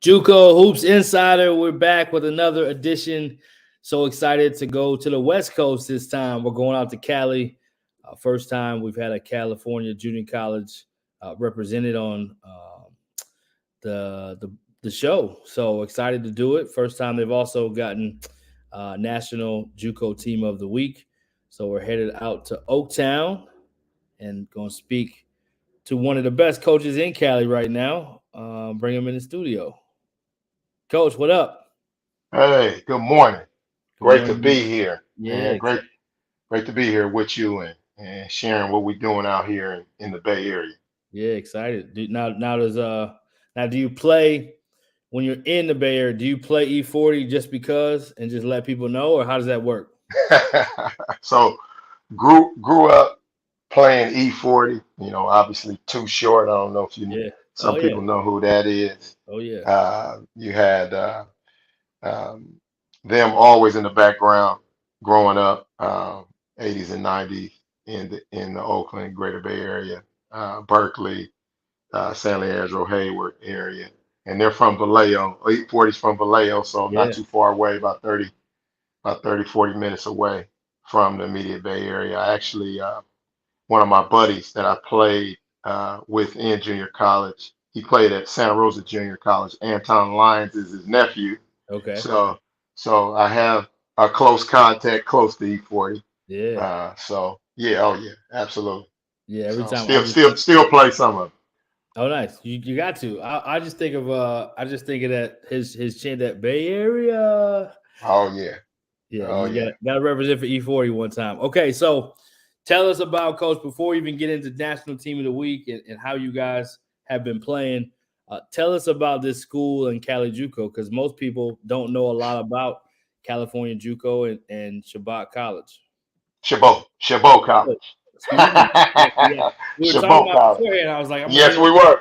JUCO Hoops Insider, we're back with another edition. So excited to go to the West Coast this time. We're going out to Cali. First time we've had a California junior college represented on the show. So excited to do it. First time they've also gotten National JUCO Team of the Week. So we're headed out to Oaktown and going to speak to one of the best coaches in Cali right now. Bring him in the studio. Coach, what up? Hey, good morning. Good Great to morning. be here. Yeah, And great to be here with you and sharing what we're doing out here in the Bay Area. yeah, excited. Now do you play when you're in the Bay Area? Do you play E40 just because and just let people know, or how does that work? So grew up playing E40, obviously Too Short. I don't know if you Yeah. some Oh yeah. people know who that is. Oh yeah. You had um, them always in the background growing up, 80s and 90s in the Oakland, Greater Bay Area, Berkeley, San Leandro, Hayward area. And they're from Vallejo. 840's from Vallejo, so not Yeah. too far away, about 30, 40 minutes away from the immediate Bay Area. I actually, one of my buddies that I played with in junior college, he played at Santa Rosa Junior College. Anton Lyons is his nephew. Okay. So, so I have a close contact close to E40. Yeah. So yeah, oh yeah, absolutely. Yeah. Every So time I still, just still, think, still play some of it. oh nice. You got to. I just think of that his chin, that Bay Area. Oh yeah. Yeah, Oh you yeah. got to represent for E40 one time. Okay, so tell us about, Coach, before we even get into National Team of the Week and how you guys have been playing. Tell us about this school in Cali JUCO, because most people don't know a lot about California JUCO and Chabot College. Chabot Oh, College. excuse me. Yeah, we were talking Chabot about it College. beforehand. I was like, I'm gonna Yes, get we it, were.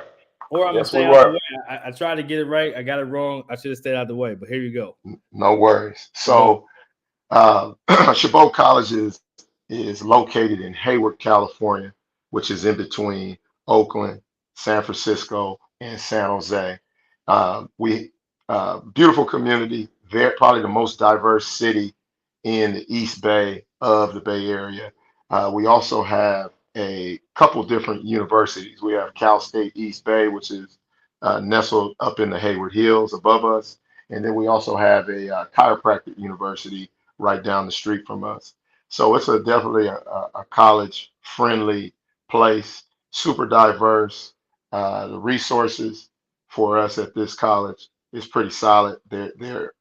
or I'm gonna Yes, we stay out the were. way. I tried to get it right. I got it wrong. I should have stayed out the way. But here you go. No worries. No. So, Chabot College is located in Hayward, California, which is in between Oakland, San Francisco, and San Jose. We Beautiful community, very probably the most diverse city in the East Bay of the Bay Area. We also have a couple different universities. We have Cal State East Bay, which is nestled up in the Hayward Hills above us, and then we also have a chiropractic university right down the street from us. So it's definitely a college friendly place, super diverse. The resources for us at this college is pretty solid. They're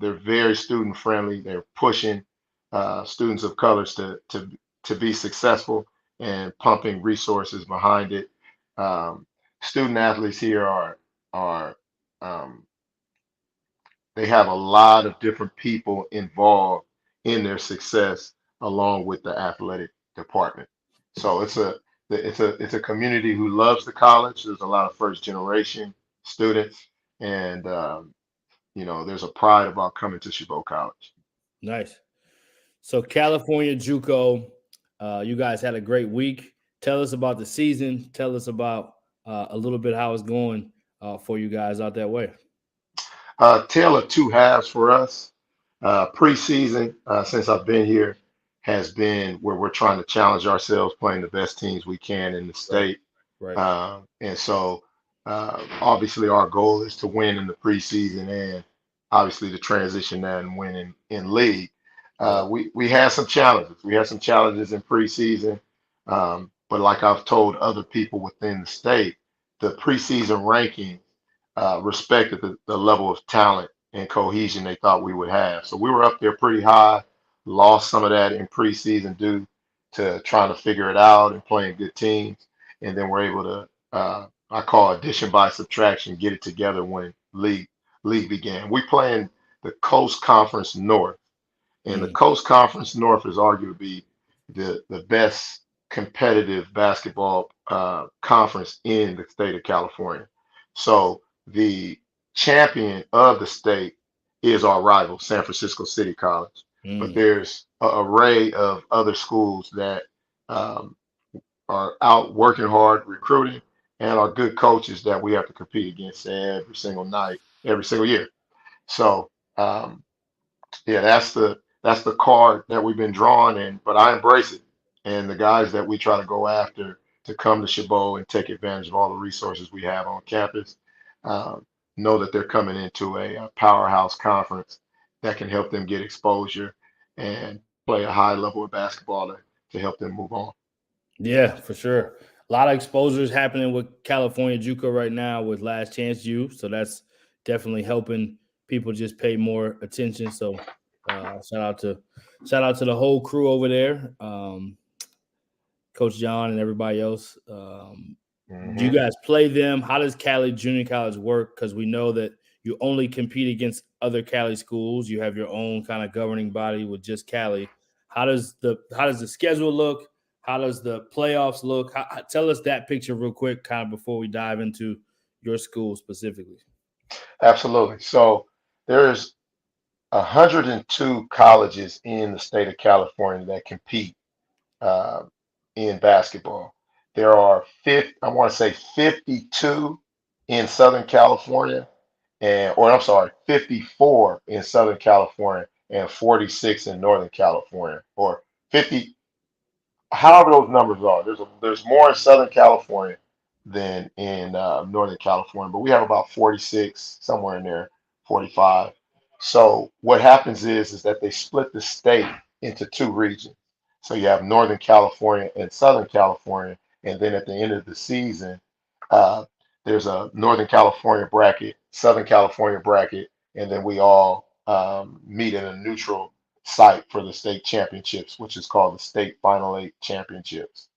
very student friendly. They're pushing students of colors to be successful and pumping resources behind it. Um, Student athletes here are um, they have a lot of different people involved in their success along with the athletic department. So it's a community who loves the college. There's a lot of first generation students, and there's a pride about coming to Chabot College. Nice. So California JUCO, you guys had a great week. Tell us about the season. Tell us about a little bit how it's going for you guys out that way. Tale of two halves for us. Preseason, since I've been here, has been where we're trying to challenge ourselves, playing the best teams we can in the Right. state. Right. And so, obviously, our goal is to win in the preseason and obviously to transition that and win in league. Right. We had some challenges. We had some challenges in preseason. But like I've told other people within the state, the preseason ranking respected the level of talent and cohesion they thought we would have. So we were up there pretty high, lost some of that in preseason due to trying to figure it out and playing good teams. And then we're able to, I call addition by subtraction, get it together when league began. We play in the Coast Conference North, and the Mm. Coast Conference North is arguably the best competitive basketball conference in the state of California. So the champion of the state is our rival, San Francisco City College. But Mm. there's an array of other schools that um, are out working hard recruiting, and our good coaches that we have to compete against every single night, every single year. So yeah, that's the card that we've been drawing in, but I embrace it. And the guys that we try to go after to come to Chabot and take advantage of all the resources we have on campus, uh, know that they're coming into a powerhouse conference that can help them get exposure and play a high level of basketball to help them move on. Yeah, for sure. A lot of exposures happening with California JUCO right now with Last Chance U, so that's definitely helping people just pay more attention. So shout out to the whole crew over there, Coach John and everybody else. Do you Hmm. guys play them? How does Cali Junior College work? Because we know that you only compete against other Cali schools. You have your own kind of governing body with just Cali. How does the schedule look? How does the playoffs look? Tell us that picture real quick, kind of before we dive into your school specifically. Absolutely. So there's 102 colleges in the state of California that compete uh, in basketball. There are I want to say 52 in Southern California, or I'm sorry, 54 in Southern California and 46 in Northern California, or 50, however those numbers are. There's more in Southern California than in Northern California, but we have about 46 somewhere in there, 45. So what happens is that they split the state into two regions. So you have Northern California and Southern California, and then at the end of the season, uh, there's a Northern California bracket, Southern California bracket, and then we all meet in a neutral site for the state championships, which is called the state final eight championships.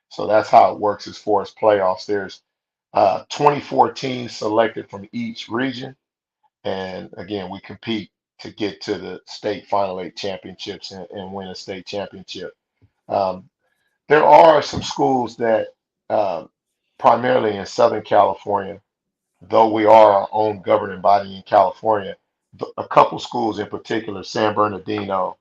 So that's how it works as far as playoffs. There's 24 teams selected from each region, and again, we compete to get to the state final eight championships and win a state championship. Um, there are some schools that, um, primarily in Southern California, though we are our own governing body in California, a couple schools in particular, San Bernardino,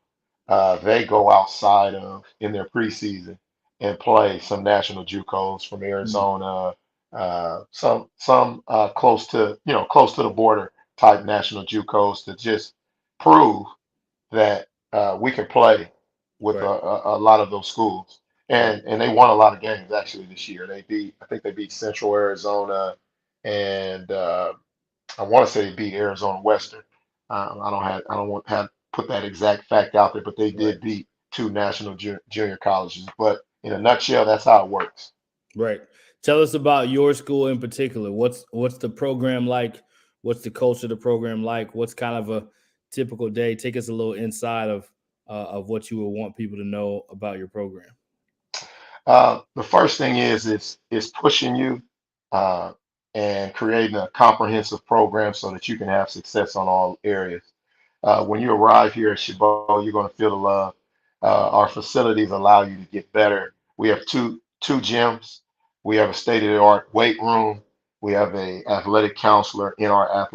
they go outside of in their preseason and play some national JUCOs from Arizona, some close to the border type national JUCOs to just prove that we can play with Right. a lot of those schools. Right. And they won a lot of games actually this year. I think they beat Central Arizona, and I want to say they beat Arizona Western. I don't want to have put that exact fact out there, but they Right. did beat two national junior colleges. But in a nutshell, that's how it works. Right. Tell us about your school in particular. What's the program like? What's the culture of the program like? What's kind of a typical day? Take us a little inside of what you would want people to know about your program. The first thing is pushing you uh, and creating a comprehensive program so that you can have success on all areas. When you arrive here at Chabot, you're going to feel the love. Our facilities allow you to get better. We have two gyms. We have a state-of-the-art weight room. We have a athletic counselor in our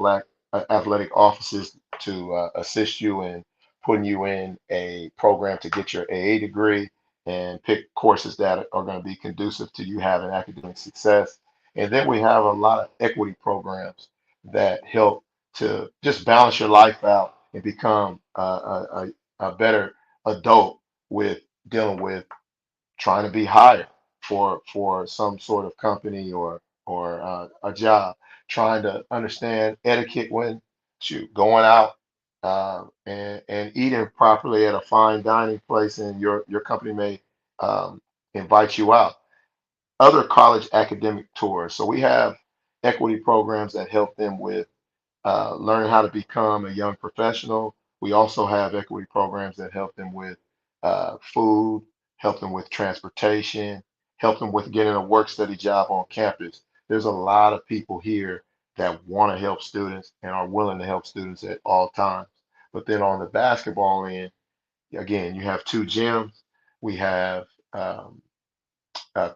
athletic offices to assist you in putting you in a program to get your AA degree and pick courses that are going to be conducive to you having academic success. And then we have a lot of equity programs that help to just balance your life out and become a better adult with dealing with trying to be hired for some sort of company or a job, trying to understand etiquette when going out and eating properly at a fine dining place, and your company may um, invite you out. Other college academic tours. So we have equity programs that help them with learn how to become a young professional. We also have equity programs that help them with food, help them with transportation, help them with getting a work study job on campus. There's a lot of people here that want to help students and are willing to help students at all times. But then on the basketball end, again, you have two gyms. We have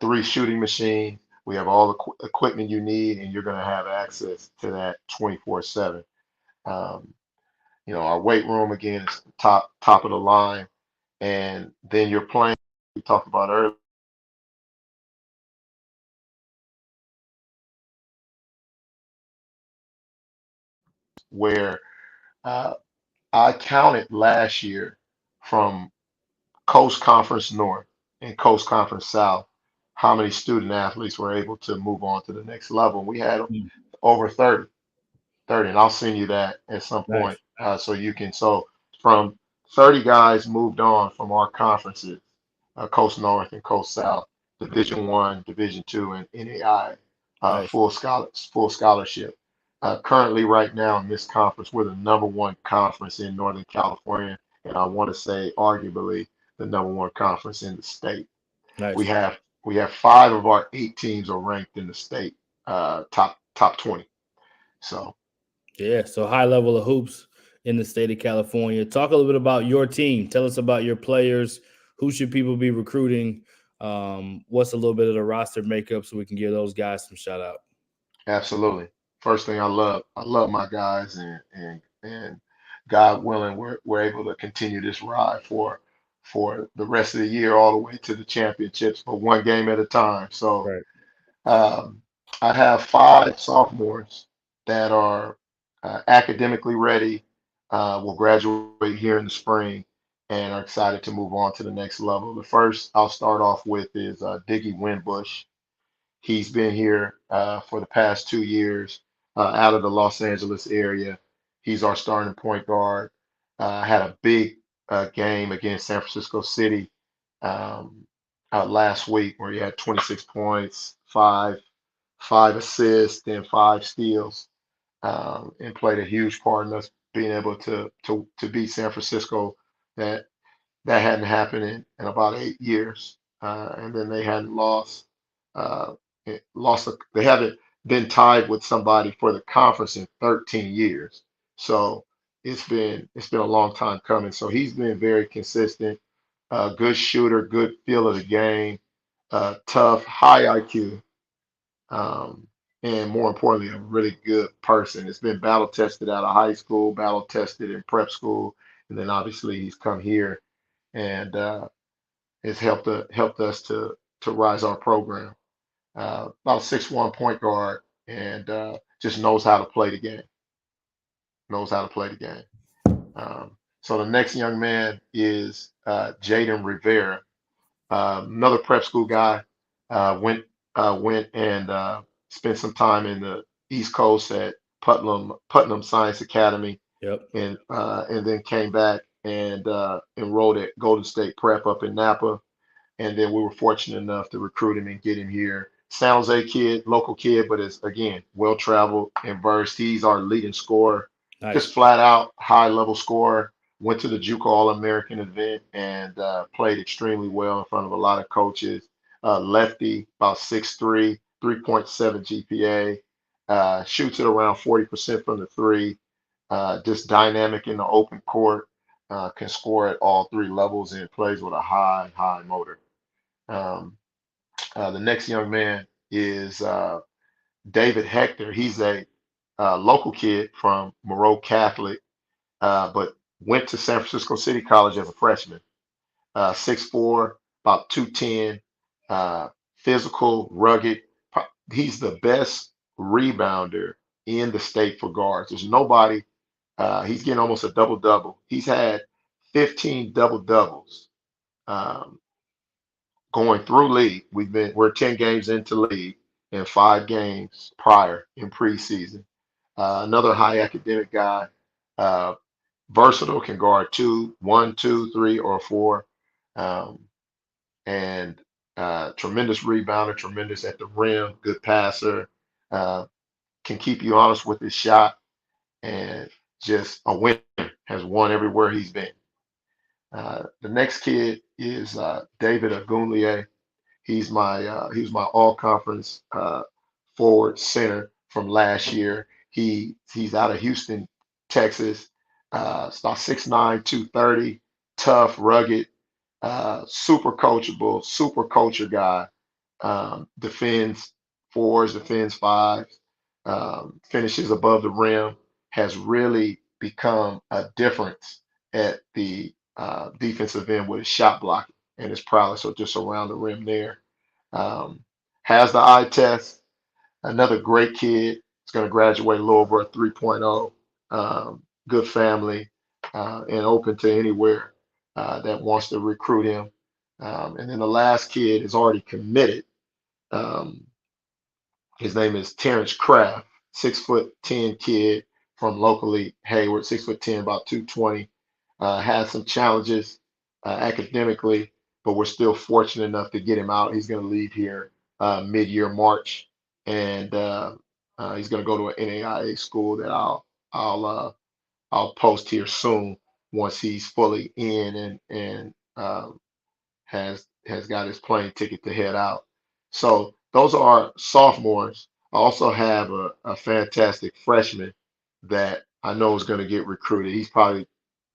three shooting machines. We have all the equipment you need, and you're going to have access to that 24/7. Um, our weight room again is top of the line, and then you're playing. We talked about earlier. where uh, I counted last year from Coast Conference North and Coast Conference South how many student athletes were able to move on to the next level. We had Mm, over 30, and I'll send you that at some point nice. so you can. So from 30 guys moved on from our conferences, Coast North and Coast South, Division One, Division Two, and NAI, Nice. full scholarship. Currently, right now in this conference, we're the number one conference in Northern California, and I want to say arguably the number one conference in the state. We Nice. have we have five of our eight teams are ranked in the state top 20. So Yeah. So high level of hoops in the state of California. Talk a little bit about your team. Tell us about your players. Who should people be recruiting? What's a little bit of the roster makeup so we can give those guys some shout out? absolutely. First thing I love my guys and God willing, we're able to continue this ride for the rest of the year all the way to the championships, but one game at a time. So Right. um, I have five sophomores that are academically ready, will graduate here in the spring, and are excited to move on to the next level. The first I'll start off with is Diggy Winbush. He's been here for the past 2 years out of the Los Angeles area. He's our starting point guard. Had a big game against San Francisco City um, last week where he had 26 points, five assists, and five steals, and played a huge part in us being able to beat San Francisco. That that hadn't happened in about 8 years, and then they hadn't lost. They haven't been tied with somebody for the conference in 13 years. So it's been a long time coming. So he's been very consistent, good shooter, good feel of the game, tough, high IQ, um, and more importantly, a really good person. It's been battle tested out of high school, battle tested in prep school, and then obviously he's come here and has helped us to rise our program. About a 6'1" point guard, and just knows how to play the game. Knows how to play the game. So the next young man is Jaden Rivera, another prep school guy. Went and spent some time in the East Coast at Putnam Science Academy, Yep. and then came back and enrolled at Golden State Prep up in Napa, and then we were fortunate enough to recruit him and get him here. San Jose kid, local kid, but is again well traveled and versed. He's our leading scorer, just Nice. flat out high level scorer. Went to the JUCO All American event and played extremely well in front of a lot of coaches. Lefty, about 6'3", 3.7 GPA. Shoots it around 40% from the three. Just dynamic in the open court. Can score at all three levels and plays with a high motor. Um, the next young man is David Hector. He's a local kid from Monroe Catholic, but went to San Francisco City College as a freshman. 6'4", about 210, physical, rugged. He's the best rebounder in the state for guards. There's nobody. He's getting almost a double double. He's had 15 double doubles. Um, Going through league. We're 10 games into league and 5 games prior in preseason. Another high academic guy, uh, versatile, can guard two, one, two, three, or four, um, and tremendous rebounder, tremendous at the rim, good passer, uh, can keep you honest with his shot, and just a winner. Has won everywhere he's been. The next kid is David Agunlie. He was my all conference forward center from last year. He's out of Houston, Texas. It's about 6'9", 230, tough, rugged, super coachable, super culture guy. Defends fours, defends fives, finishes above the rim. Has really become a difference at the defensive end with his shot blocking and his prowess, so just around the rim there. Um, has the eye test. Another great kid. He's going to graduate a little over a 3.0. good family, and open to anywhere that wants to recruit him. And then the last kid is already committed. Um, his name is Terrence Kraft, 6'10" kid from locally Hayward, 6'10", about 220. Had some challenges academically, but we're still fortunate enough to get him out. He's going to leave here mid-year March, and he's going to go to an NAIA school that I'll I'll post here soon once he's fully in and has got his plane ticket to head out. So those are sophomores. I also have a fantastic freshman that I know is going to get recruited.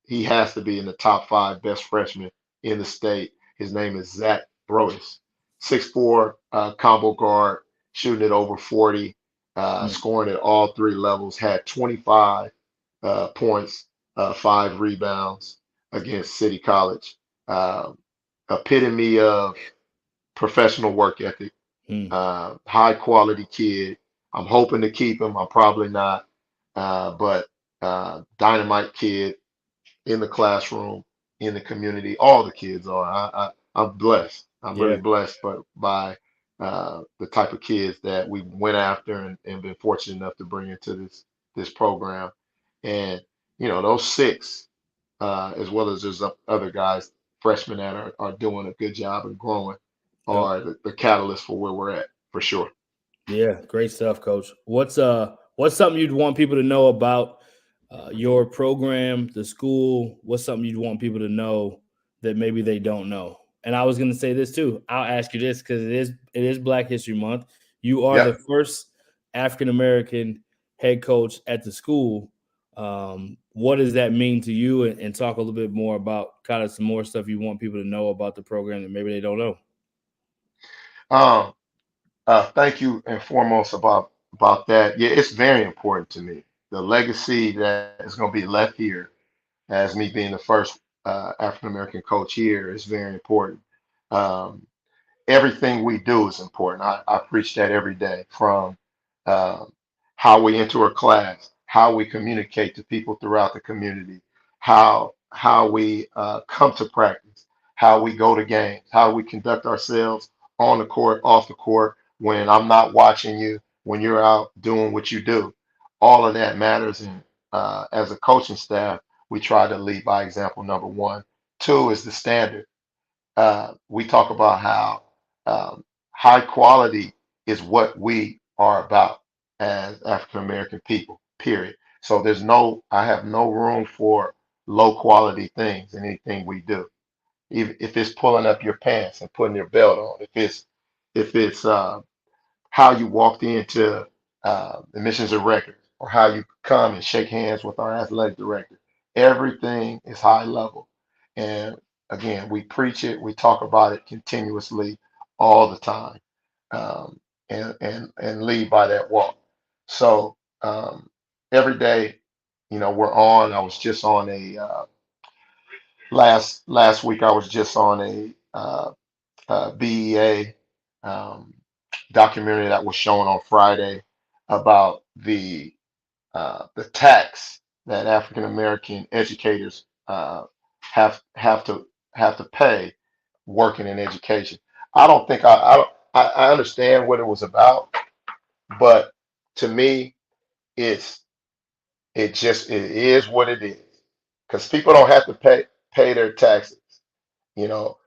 He has to be in the top five best freshmen in the state. His name is Zach Brodus, 6'4", combo guard, shooting at over 40, Mm, scoring at all three levels, had 25 points, 5 rebounds against City College. Um, Epitome of professional work ethic, mm. high quality kid. I'm hoping to keep him. I'm probably not, but dynamite kid in the classroom, in the community. All the kids are. I'm blessed. I'm really Yeah. blessed, but by the type of kids that we went after and been fortunate enough to bring into this program. And those six, as well as there's other guys, freshmen that are doing a good job and growing, Yep. are the catalyst for where we're at for sure. Yeah, great stuff, Coach. What's something you'd want people to know about your program, the school? What's something you'd want people to know that maybe they don't know? And I was going to say this too. I'll ask you this because it is Black History Month. You are Yeah. the first African American head coach at the school. What does that mean to you? And talk a little bit more about kind of some more stuff you want people to know about the program that maybe they don't know. Um, Thank you and foremost about that. Yeah, it's very important to me. The legacy that is going to be left here as me being the first African American coach here is very important. Um, Everything we do is important. I preach that every day from um, how we enter a class, how we communicate to people throughout the community, how we come to practice, how we go to games, how we conduct ourselves on the court, off the court, when I'm not watching you, when you're out doing what you do. All of that matters. And as a coaching staff, we try to lead by example, number one. Two is the standard. We talk about how high quality is what we are about as African American people, period. So I have no room for low quality things in anything we do. Even if it's pulling up your pants and putting your belt on, if it's how you walked into the missions of record or how you come and shake hands with our athletic director. Everything is high level. And again, we preach it, we talk about it continuously all the time, um, and lead by that walk. So every day, we're on. I was just on a last week. I was just on a BEA um, documentary that was shown on Friday about the tax that African American educators have to pay working in education. I don't think I understand what it was about, but to me, it's it is what it is because people don't have to pay their taxes. you know.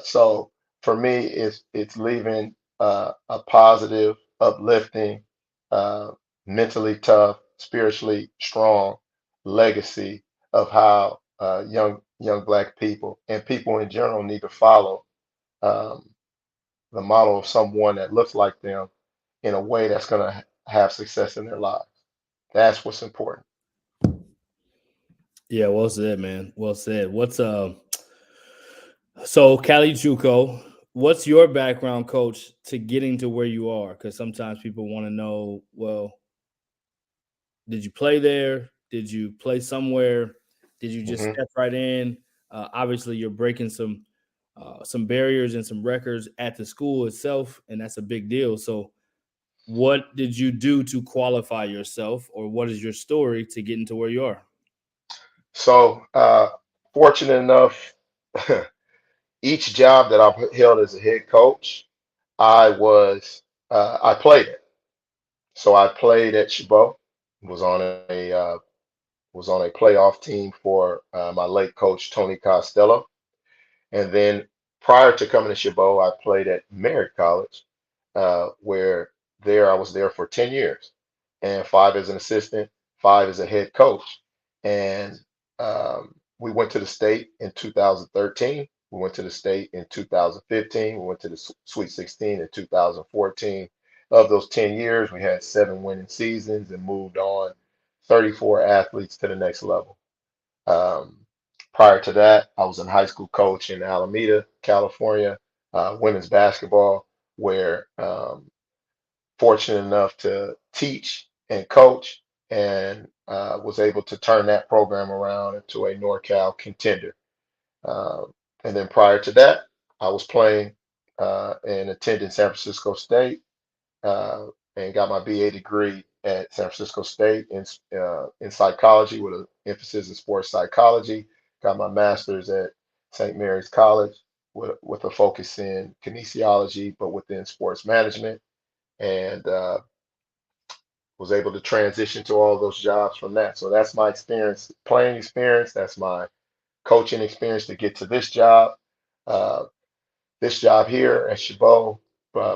So for me, it's leaving a positive, uplifting, uh, mentally tough, spiritually strong legacy of how young Black people and people in general need to follow um, the model of someone that looks like them in a way that's going to have success in their lives. That's what's important. Yeah, well said, man. Well said. So Cali JUCO, what's your background, coach, to getting to where you are? Because sometimes people want to know, well, did you play there? Did you play somewhere? Did you just hmm step right in? Obviously, you're breaking some barriers and some records at the school itself, and that's a big deal. So, What did you do to qualify yourself, or what is your story to get into where you are? So, fortunate enough, each job that I've held as a head coach, I played it. So I played at Chabot, was on a playoff team for my late coach Tony Costello. And then prior to coming to Chabot, I played at Merritt College, where there I was there for 10 years, and five as an assistant, five as a head coach. And we went to the state in 2013. We went to the state in 2015. We went to the Sweet 16 in 2014. Of those 10 years, we had seven winning seasons and moved on 34 athletes to the next level. Um, Prior to that, I was a high school coach in Alameda, California, women's basketball, where fortunate enough to teach and coach and was able to turn that program around into a NorCal contender. And then prior to that, I was playing and attending San Francisco State uh, and got my BA degree at San Francisco State in psychology with an emphasis in sports psychology. Got my master's at St. Mary's College with a focus in kinesiology, but within sports management, and was able to transition to all those jobs from that. So that's my experience, playing experience. That's my coaching experience to get to this job. Uh, this job here at Chabot,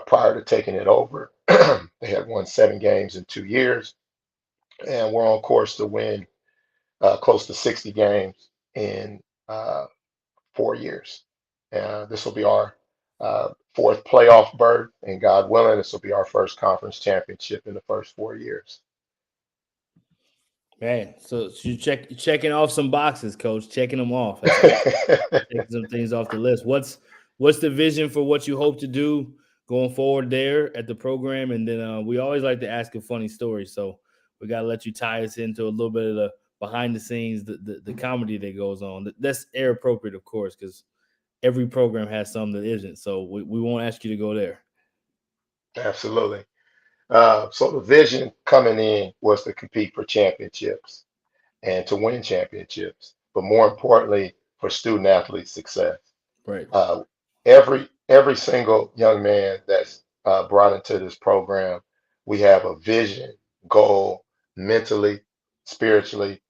prior to taking it over, they had won 7 games in 2 years, and we're on course to win close to 60 games in 4 years. This will be our fourth playoff berth, and God willing, this will be our first conference championship in the first 4 years. Man, so you checking off some boxes, coach. Checking them off. That's good. Taking some things off the list. What's the vision for what you hope to do going forward there at the program? And then we always like to ask a funny story, so we got to let you tie us into a little bit of the behind the scenes, the comedy that goes on. That's air appropriate, of course, because every program has some that isn't. So we won't ask you to go there. Absolutely. So the vision coming in was to compete for championships and to win championships, but more importantly, for student athlete success. Right. Uh, every single young man that's brought into this program, we have a vision, goal, mentally, spiritually,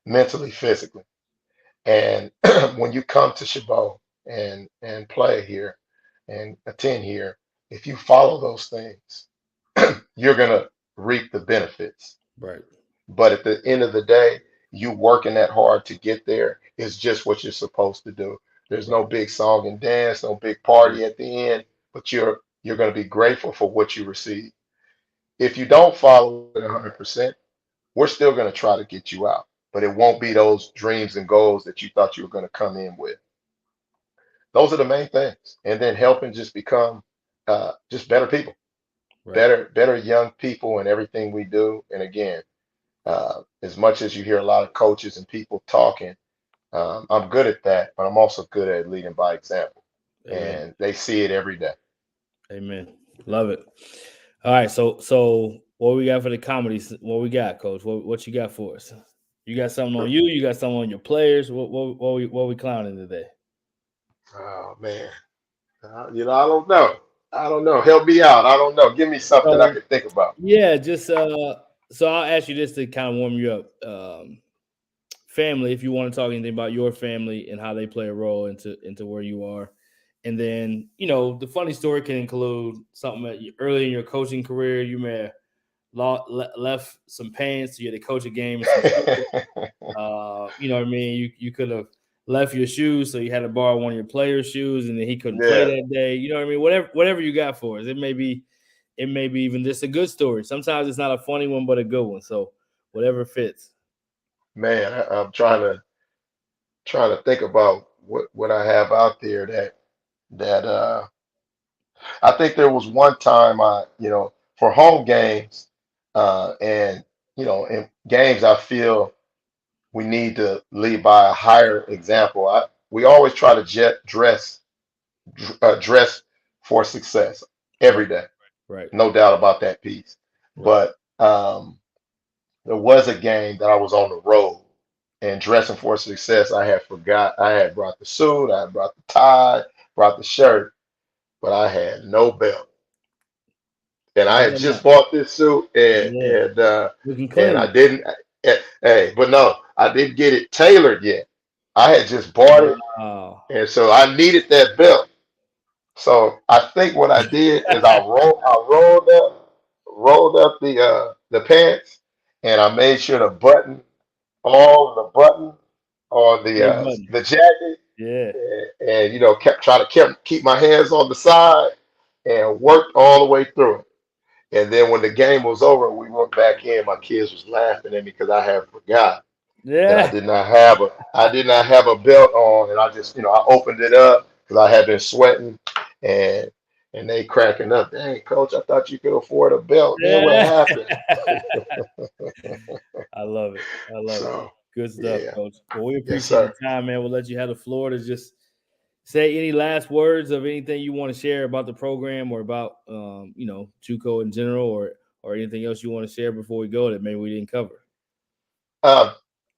mentally, physically. And when you come to Chabot and play here and attend here, if you follow those things, you're gonna reap the benefits. Right. But at the end of the day, you working that hard to get there is just what you're supposed to do. There's no Right. big song and dance, no big party at the end, but you're going to be grateful for what you receive. If you don't follow it 100%, we're still going to try to get you out, but it won't be those dreams and goals that you thought you were going to come in with. Those are the main things, and then helping just become just better people, Right. better young people in everything we do. And again, as much as you hear a lot of coaches and people talking, I'm good at that, but I'm also good at leading by example. Amen. And they see it every day. Amen. Love it. All right. So what we got for the comedies? What we got, coach? What you got for us? You got something on you? You got something on your players? What we clowning today? Oh man, I don't know. I don't know. Help me out. I don't know. Give me something I So can think about. yeah, just so I'll ask you this to kind of warm you up. Family, if you want to talk anything about your family and how they play a role into where you are. And then, the funny story can include something that early in your coaching career, you may have left some pants, you had to coach a game and some shoes. You know what I mean? You could have left your shoes, so you had to borrow one of your players' shoes, and then he couldn't play Yeah, that day. You know what I mean? Whatever you got for us. It may be even just a good story. Sometimes it's not a funny one, but a good one. So whatever fits. man, I'm trying to think about what I have out there that I think there was one time for home games and in games I feel we need to lead by a higher example. We always try to dress for success every Right. day. Right. No doubt about that piece. Right. But there was a game that I was on the road and dressing for success. I had brought the suit, I had brought the tie, brought the shirt, but I had no belt. And I Why had just not? bought this suit Yeah. Looking and I clean. didn't hey, but no, I didn't get it tailored yet. I had just bought it Wow. and so I needed that belt. So I think what I did is rolled up the pants and I made sure to button all the buttons on Hey, buddy. the jacket Yeah. and you know kept trying to keep my hands on the side and worked all the way through it. And then when the game was over, we went back in. My kids was laughing at me because I had forgot that Yeah. I did not have a belt on, and I just you know I opened it up because I had been sweating, and and they cracking up. Dang, coach, I thought you could afford a belt. Man, what Yeah. happened? I love it. I love it. So Good stuff, yeah, Coach. Well, we yes, appreciate the sir. time, man. We'll let you have the floor to just say any last words of anything you want to share about the program or about JUCO in general, or anything else you want to share before we go that maybe we didn't cover. Um,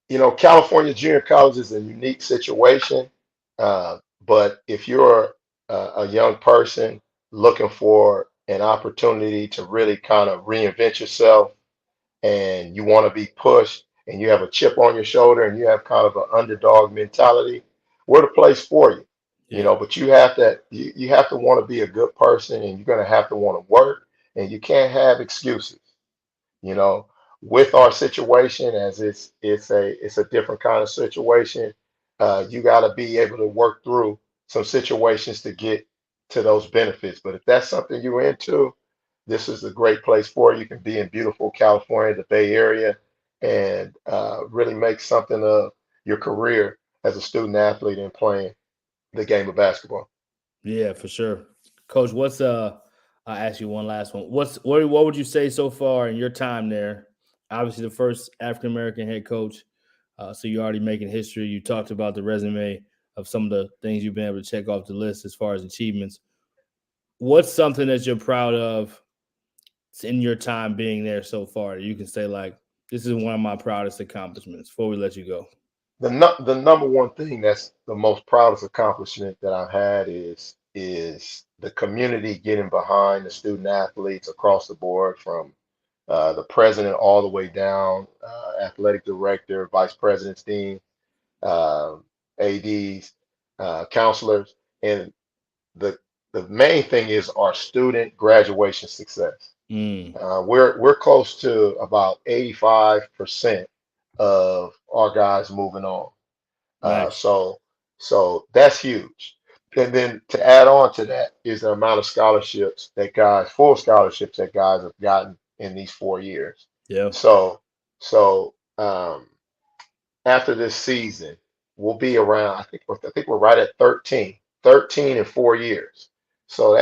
you know, California Junior College is a unique situation, but if you're a young person looking for an opportunity to really kind of reinvent yourself and you want to be pushed and you have a chip on your shoulder and you have kind of an underdog mentality, we're the place for you. You Yeah. know, but you have to want to be a good person and you're going to have to want to work and you can't have excuses. You know, with our situation as it's a different kind of situation. You got to be able to work through some situations to get to those benefits. But if that's something you're into, this is a great place for you. You can be in beautiful California, the Bay Area, and really make something of your career as a student athlete and playing the game of basketball. Yeah, for sure. Coach, what's I'll ask you one last one. What would you say so far in your time there? Obviously the first African American head coach. So you're already making history. You talked about the resume of some of the things you've been able to check off the list as far as achievements. What's something that you're proud of in your time being there so far that you can say like this is one of my proudest accomplishments before we let you go? The number one thing that's the most proudest accomplishment that I've had is the community getting behind the student athletes across the board from the president all the way down, athletic director, vice president's team, um ADs, counselors, and the the main thing is our student graduation success. Mm, We're close to about 85% of our guys moving on. Uh, nice. so so that's huge. And then to add on to that is the amount of full scholarships that guys have gotten in these 4 years. Yeah. So so after this season, we'll be around, I think we're right at 13 in 4 years. So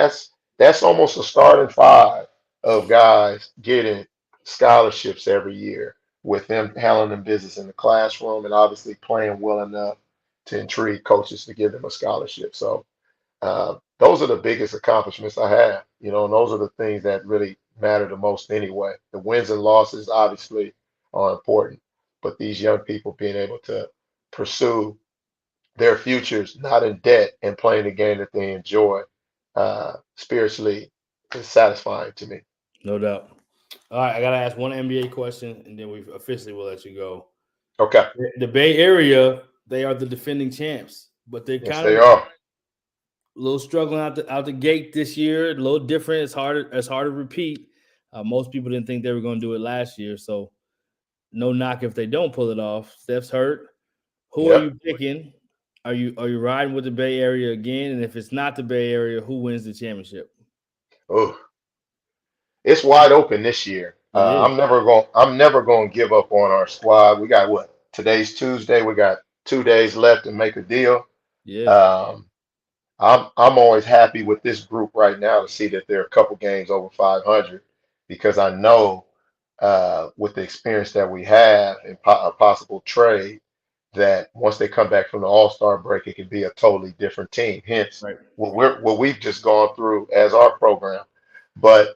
that's almost a starting five of guys getting scholarships every year with them handling business in the classroom and obviously playing well enough to intrigue coaches to give them a scholarship. So those are the biggest accomplishments I have, you know, and those are the things that really matter the most anyway. The wins and losses obviously are important, but these young people being able to pursue their futures not in debt and playing the game that they enjoy spiritually is satisfying to me. No doubt. All right, I gotta ask one NBA question, and then we officially will let you go. Okay. The Bay Area, they are the defending champs, but they're Yes, kind they of are. a little struggling out the gate this year. A little different. It's hard to repeat. Most people didn't think they were going to do it last year, so no knock if they don't pull it off. Steph's hurt. Who are Yep. you picking? Are you riding with the Bay Area again? And if it's not the Bay Area, who wins the championship? Oh, it's wide open this year. It is. I'm never going to give up on our squad. We got what? Today's Tuesday. We got 2 days left to make a deal. Yeah. Um, I'm always happy with this group right now to see that they're a couple games over 500 because I know with the experience that we have in a possible trade that once they come back from the All-Star break, it can be a totally different team. Hence, Right. what we've just gone through as our program. But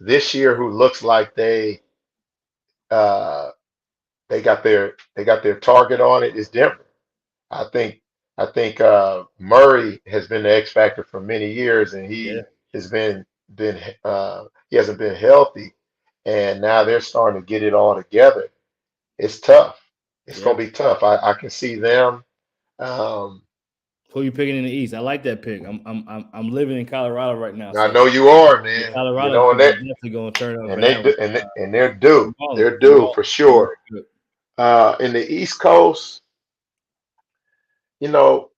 this year, who looks like uh, they got their target on it is Denver. I think I think Murray has been the X factor for many years, and Yeah, he has been he hasn't been healthy, and now they're starting to get it all together. It's tough. It's yeah. gonna be tough. I can see them. Um, Who you picking in the East? I like that pick. I'm living in Colorado right now, I so know you are, the man. You Colorado know, and crew they is definitely going to turn up and for they that one. do, and they're due. New Orleans, They're New due Orleans for is very sure. good. In the East Coast, you know,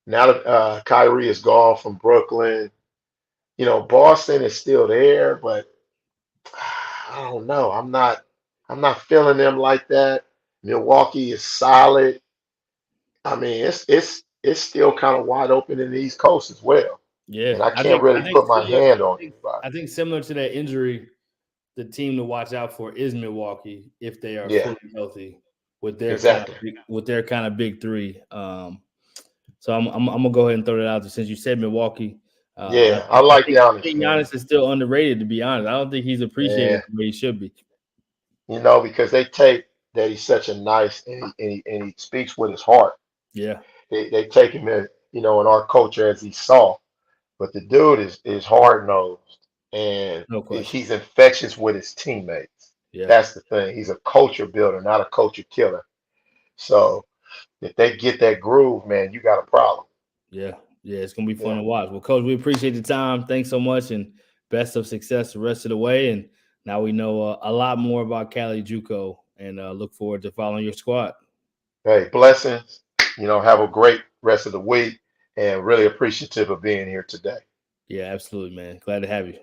now that Kyrie is gone from Brooklyn, Boston is still there, but I don't know. I'm not feeling them like that. Milwaukee is solid. I mean, it's still kind of wide open in the East Coast as well. Yeah, And I I can't think I really think put my similar. hand I on think anybody. I think similar to that injury, the team to watch out for is Milwaukee if they are Yeah, fully healthy with their exactly. kind of big three. So I'm gonna go ahead and throw that out there since you said Milwaukee. I Yeah, I think I like think I Giannis, think man. Giannis is still underrated to be honest. I don't think he's appreciated Man, the way he should be. because they take that he's such a nice and he speaks with his heart. Yeah, They take him as, in our culture as he's soft. But the dude is hard nosed and no question. he's infectious with his teammates. Yeah, That's the thing. He's a culture builder, not a culture killer. So if they get that groove, man, you got a problem. yeah, yeah. It's gonna be fun Yeah. to watch. Well, Coach, we appreciate the time. Thanks so much, and best of success the rest of the way. And now we know a lot more about Cali JUCO, and look forward to following your squad. Hey, blessings. Have a great rest of the week and really appreciative of being here today. Yeah, absolutely, man. Glad to have you.